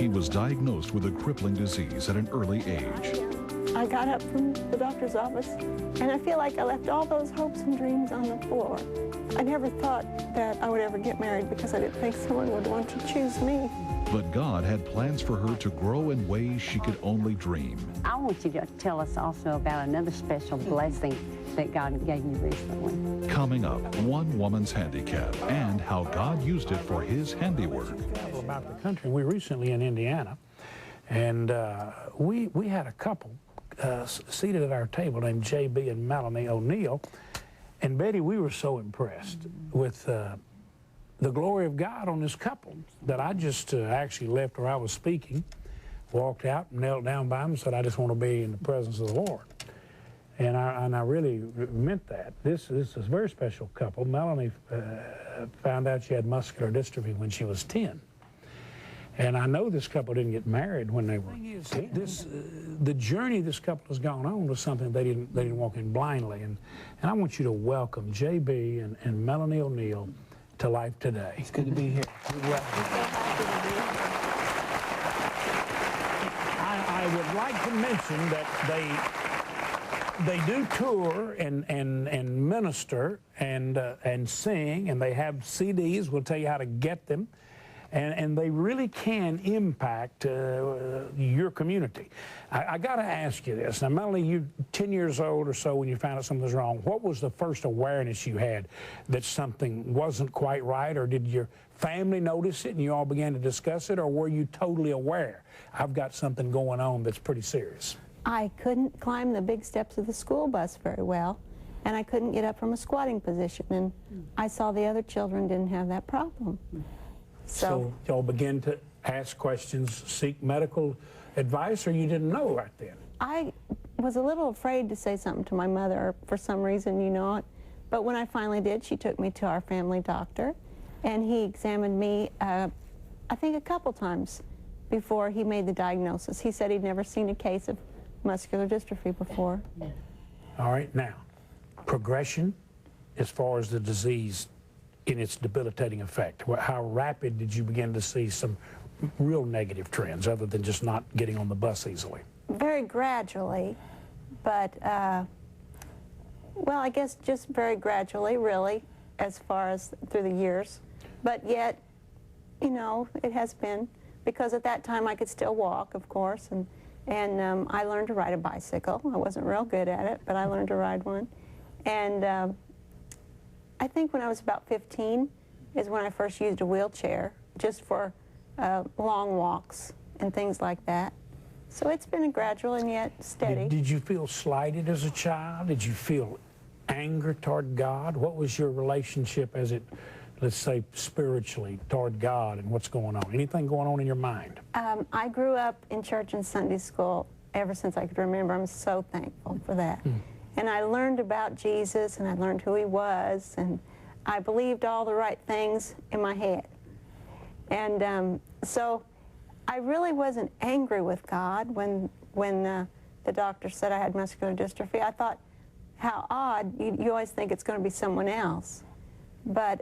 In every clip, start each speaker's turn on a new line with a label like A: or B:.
A: She was diagnosed with a crippling disease at an early age.
B: I got up from the doctor's office, and I feel like I left all those hopes and dreams on the floor. I never thought that I would ever get married because I didn't think someone would want to choose me.
A: But God had plans for her to grow in ways she could only dream.
C: I want you to tell us also about another special blessing that God gave you recently.
A: Coming up, one woman's handicap and how God used it for his handiwork.
D: About the country. We were recently in Indiana, and we had a couple seated at our table named J.B. and Melanie O'Neal. And Betty, we were so impressed with the glory of God on this couple that I just actually left where I was speaking, walked out, knelt down by him, and said, I just want to be in the presence of the Lord. And I really meant that. This is a very special couple. Melanie found out she had muscular dystrophy when she was 10. And I know this couple didn't get married when they were 10. The journey this couple has gone on was something they didn't walk in blindly. And I want you to welcome J.B. and Melanie O'Neal to Life Today.
E: It's good to be here.
D: I would like to mention that they do tour and minister and sing, and they have CDs. We'll tell you how to get them. And they really can impact your community. I got to ask you this. Now, Melanie, you're 10 years old or so when you found out something was wrong. What was the first awareness you had that something wasn't quite right, or did your family notice it and you all began to discuss it, or were you totally aware, I've got something going on that's pretty serious?
B: I couldn't climb the big steps of the school bus very well, and I couldn't get up from a squatting position, and I saw the other children didn't have that problem.
D: So y'all began to ask questions, seek medical advice, or you didn't know right then?
B: I was a little afraid to say something to my mother for some reason, you know. But when I finally did, she took me to our family doctor, and he examined me, I think a couple times before he made the diagnosis. He said he'd never seen a case of muscular dystrophy before.
D: All right, now, progression as far as the disease in its debilitating effect. How rapid did you begin to see some real negative trends other than just not getting on the bus easily?
B: Very gradually, but, well, I guess just very gradually, really, as far as through the years. But yet, you know, it has been, because at that time I could still walk, of course, and I learned to ride a bicycle. I wasn't real good at it, but I learned to ride one. And I think when I was about 15 is when I first used a wheelchair, just for long walks and things like that. So it's been a gradual and yet steady.
D: Did you feel slighted as a child? Did you feel anger toward God? What was your relationship as it, let's say, spiritually toward God and what's going on? Anything going on in your mind?
B: I grew up in church and Sunday school ever since I could remember. I'm so thankful for that. And I learned about Jesus, and I learned who he was, and I believed all the right things in my head. And so I really wasn't angry with God when the doctor said I had muscular dystrophy. I thought, how odd, you always think it's going to be someone else. But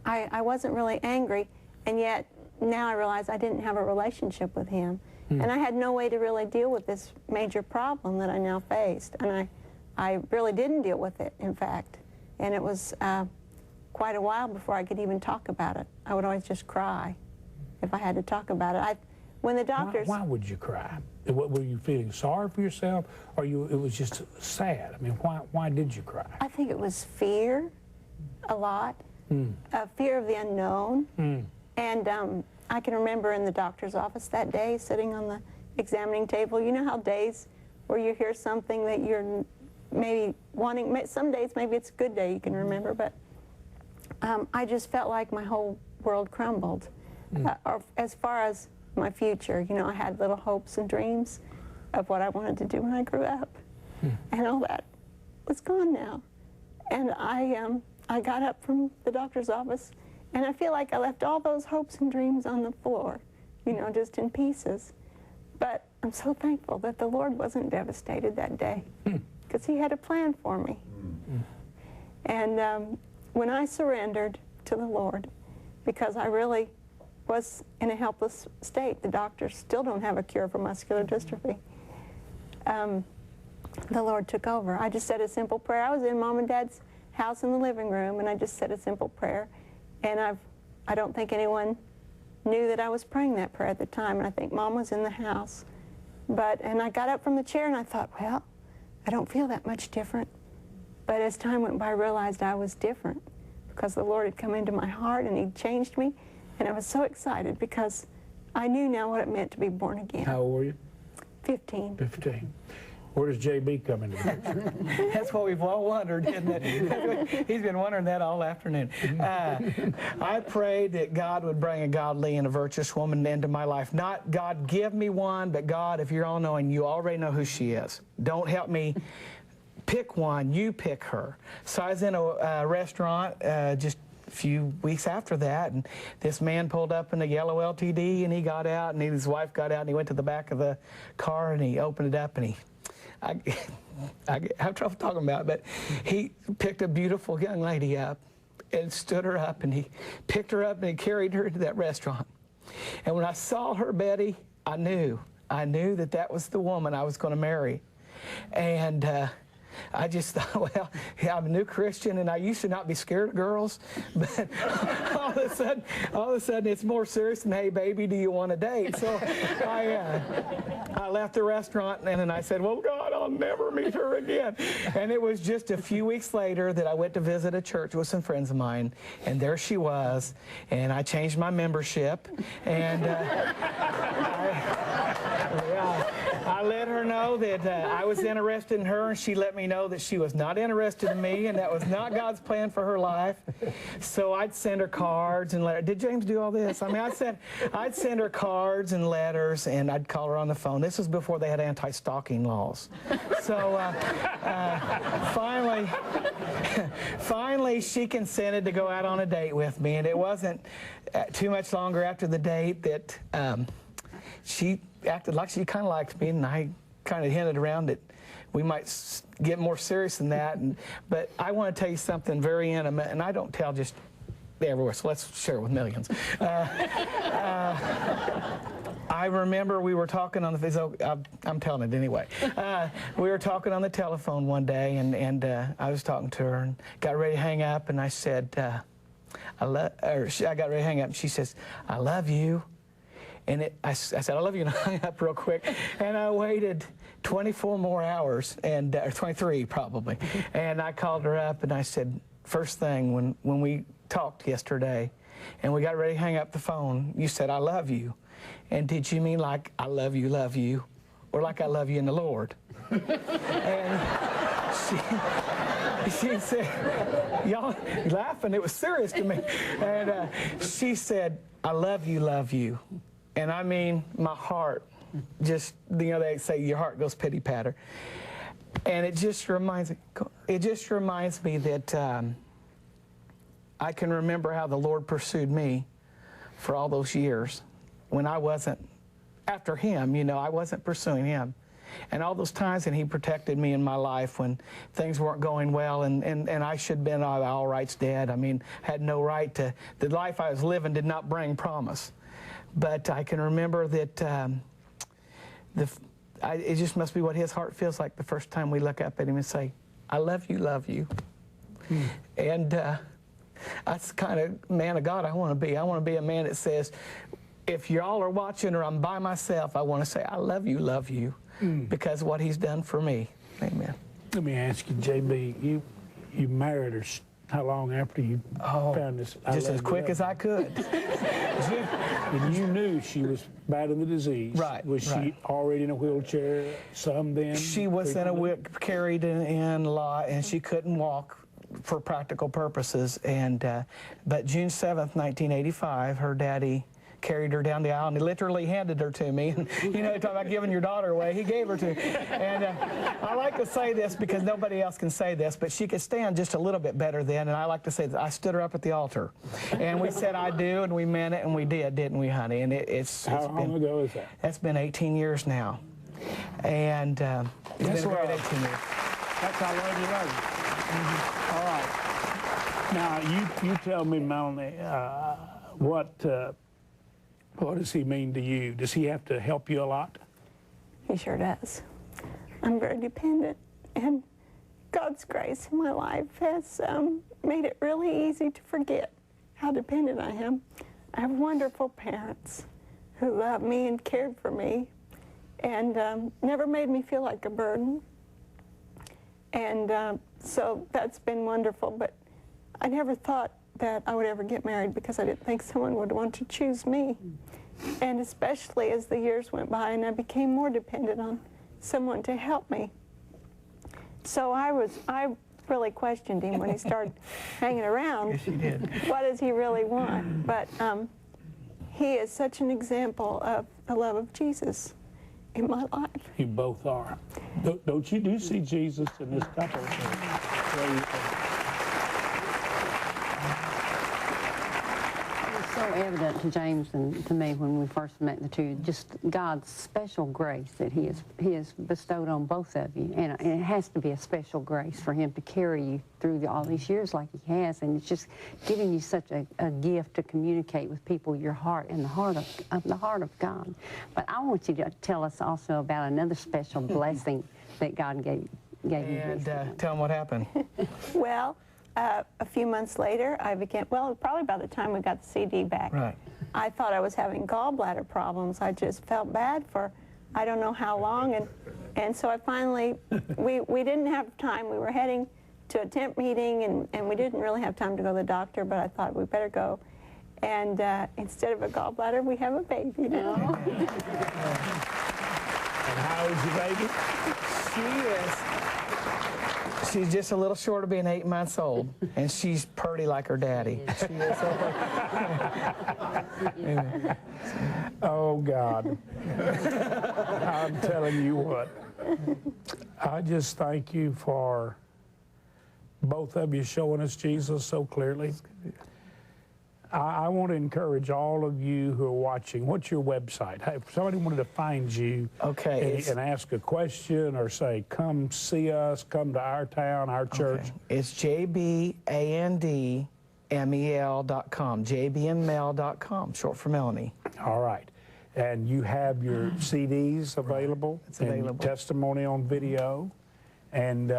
B: I wasn't really angry, and yet now I realize I didn't have a relationship with him. And I had no way to really deal with this major problem that I now faced. And I really didn't deal with it, in fact. And it was quite a while before I could even talk about it. I would always just cry if I had to talk about it. When the doctors...
D: Why would you cry? What, were you feeling sorry for yourself, or it was just sad? I mean, why did you cry?
B: I think it was fear, a lot. Fear of the unknown. And I can remember in the doctor's office that day, sitting on the examining table. You know how days where you hear something that you're maybe wanting, some days maybe it's a good day you can remember, but I just felt like my whole world crumbled. As far as my future, you know, I had little hopes and dreams of what I wanted to do when I grew up. And all that was gone now. And I got up from the doctor's office, and I feel like I left all those hopes and dreams on the floor, you know, just in pieces. But I'm so thankful that the Lord wasn't devastated that day, because he had a plan for me. And when I surrendered to the Lord, because I really was in a helpless state. The doctors still don't have a cure for muscular dystrophy. The Lord took over. I just said a simple prayer. I was in Mom and Dad's house in the living room, and I just said a simple prayer. And I don't think anyone knew that I was praying that prayer at the time, and I think Mom was in the house. And I got up from the chair, and I thought, well, I don't feel that much different. But as time went by, I realized I was different because the Lord had come into my heart, and He'd changed me. And I was so excited because I knew now what it meant to be born again.
D: How old were you?
B: 15.
D: 15. Where does JB come into the picture?
E: That's what we've all wondered, isn't it? He's been wondering that all afternoon. I prayed that God would bring a godly and a virtuous woman into my life. Not God give me one, but God, if you're all-knowing, you already know who she is. Don't help me pick one, you pick her. So I was in a restaurant just a few weeks after that, and this man pulled up in a yellow LTD, and he got out, and his wife got out, and he went to the back of the car, and he opened it up, and I have trouble talking about it, but he picked a beautiful young lady up and stood her up, and he picked her up and he carried her to that restaurant. And when I saw her, Betty, I knew that that was the woman I was going to marry. And I just thought, well, yeah, I'm a new Christian, and I used to not be scared of girls, but all of a sudden, it's more serious than, hey, baby, do you want to date? So I left the restaurant, and then I said, well, God, I'll never meet her again. And it was just a few weeks later that I went to visit a church with some friends of mine, and there she was, and I changed my membership, and I let her know that I was interested in her, and she let me know that she was not interested in me, and that was not God's plan for her life. So I'd send her cards and letters. Did James do all this? I mean, I'd send her cards and letters, and I'd call her on the phone. This was before they had anti-stalking laws. So finally, she consented to go out on a date with me, and it wasn't too much longer after the date that she acted like she kind of liked me, and I kind of hinted around that we might get more serious than that. But I want to tell you something very intimate, and I don't tell just everywhere, so let's share it with millions. I remember we were talking on the, I'm telling it anyway. We were talking on the telephone one day, and I was talking to her and got ready to hang up, and I said, I got ready to hang up, and she says, I love you. And I said, I love you, and I hung up real quick. And I waited 24 more hours, or 23 probably. And I called her up, and I said, first thing, when we talked yesterday, and we got ready to hang up the phone, you said, I love you. And did you mean like I love you, or like I love you in the Lord? And she said, y'all laughing, it was serious to me. And she said, I love you. And I mean, my heart just, you know, they say your heart goes pity-patter. And it just reminds me that I can remember how the Lord pursued me for all those years when I wasn't after Him, you know, I wasn't pursuing Him. And all those times that He protected me in my life when things weren't going well, and I should have been all right's dead. I mean, had no right to, the life I was living did not bring promise. But I can remember that it just must be what His heart feels like the first time we look up at Him and say, I love you. And that's the kind of man of God I want to be. I want to be a man that says, if y'all are watching or I'm by myself, I want to say, I love you, because of what He's done for me. Amen.
D: Let me ask you, JB, you married her how long after you found this?
E: Just as quick as I could.
D: And you knew she was battling the disease.
E: Right.
D: Was she already in a wheelchair some then?
E: She was carried in a lot, and she couldn't walk for practical purposes. And but June 7th, 1985, her daddy carried her down the aisle, and he literally handed her to me. And, you know, talking about giving your daughter away, he gave her to me. And I like to say this because nobody else can say this, but she could stand just a little bit better then, and I like to say that I stood her up at the altar. And we said, I do, and we meant it, and we did, didn't we, honey? And
D: How long ago is that?
E: That's been 18 years now. And it's been a great 18 years.
D: That's how long you love you. All right. Now, you tell me, Melanie, what What does he mean to you? Does he have to help you a lot?
B: He sure does. I'm very dependent, and God's grace in my life has made it really easy to forget how dependent I am. I have wonderful parents who loved me and cared for me, and never made me feel like a burden. And so that's been wonderful, but I never thought that I would ever get married because I didn't think someone would want to choose me. And especially as the years went by and I became more dependent on someone to help me. So I really questioned him when he started hanging around.
E: Yes, you did.
B: What does he really want? But he is such an example of the love of Jesus in my life.
D: You both are. Don't you? Do you see Jesus in this couple?
C: So evident to James and to me when we first met the two, just God's special grace that he has bestowed on both of you. And it has to be a special grace for him to carry you through all these years like he has. And it's just giving you such a gift to communicate with people your heart and the heart of God. But I want you to tell us also about another special blessing that God gave you.
E: And tell them what happened.
B: Well, a few months later, I began, well, probably by the time we got the CD back,
E: Right.
B: I thought I was having gallbladder problems. I just felt bad for I don't know how long, and so I finally, we didn't have time. We were heading to a tent meeting, and we didn't really have time to go to the doctor, but I thought we better go. And instead of a gallbladder, we have a baby now.
D: And how is your baby?
E: She's just a little short of being 8 months old, and she's purty like her daddy. She is.
D: Oh, God. I'm telling you what. I just thank you for both of you showing us Jesus so clearly. I want to encourage all of you who are watching. What's your website? Hey, if somebody wanted to find you and ask a question or say, come see us, come to our town, our church.
E: Okay. It's jbandmel.com, jbandmel.com, short for Melanie.
D: All right. And you have your CDs available,
E: It's available.
D: And testimony on video. And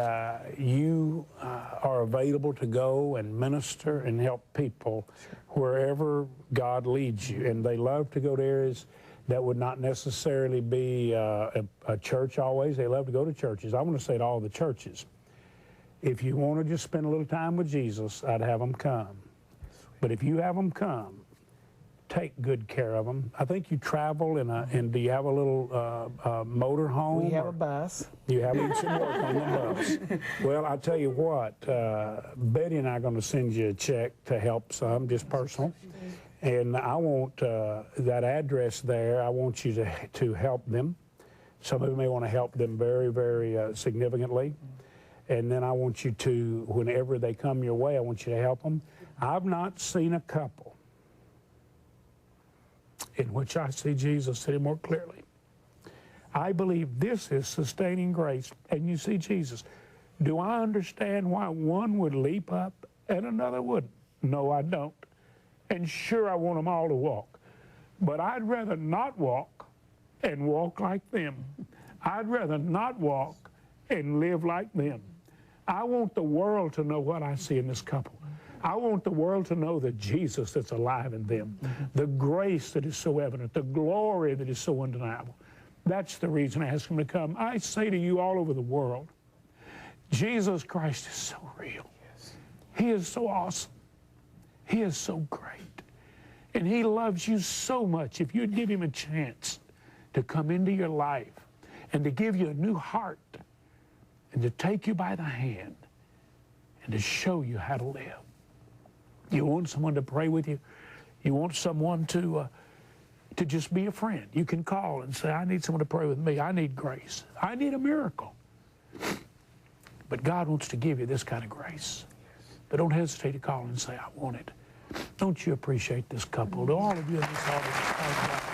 D: you are available to go and minister and help people wherever God leads you. And they love to go to areas that would not necessarily be a church always. They love to go to churches. I want to say to all the churches, if you want to just spend a little time with Jesus, I'd have them come. But if you have them come, take good care of them. I think you travel and do you have a little motor home?
E: We have a bus.
D: You have some work on the bus. Well, I'll tell you what, Betty and I are going to send you a check to help some, just personal. And I want that address there, I want you to help them. Some of you may want to help them very, very significantly. And then I want you to, whenever they come your way, I want you to help them. I've not seen a couple in which I see Jesus any more clearly. I believe this is sustaining grace, and you see Jesus. Do I understand why one would leap up and another wouldn't? No, I don't. And sure, I want them all to walk. But I'd rather not walk and walk like them. I'd rather not walk and live like them. I want the world to know what I see in this couple. I want the world to know the Jesus that's alive in them, the grace that is so evident, the glory that is so undeniable. That's the reason I ask them to come. I say to you all over the world, Jesus Christ is so real. He is so awesome. He is so great. And he loves you so much. If you'd give him a chance to come into your life and to give you a new heart and to take you by the hand and to show you how to live. You want someone to pray with you. You want someone to just be a friend. You can call and say, I need someone to pray with me. I need grace. I need a miracle. But God wants to give you this kind of grace. But don't hesitate to call and say, I want it. Don't you appreciate this couple? Do all of you in this audience?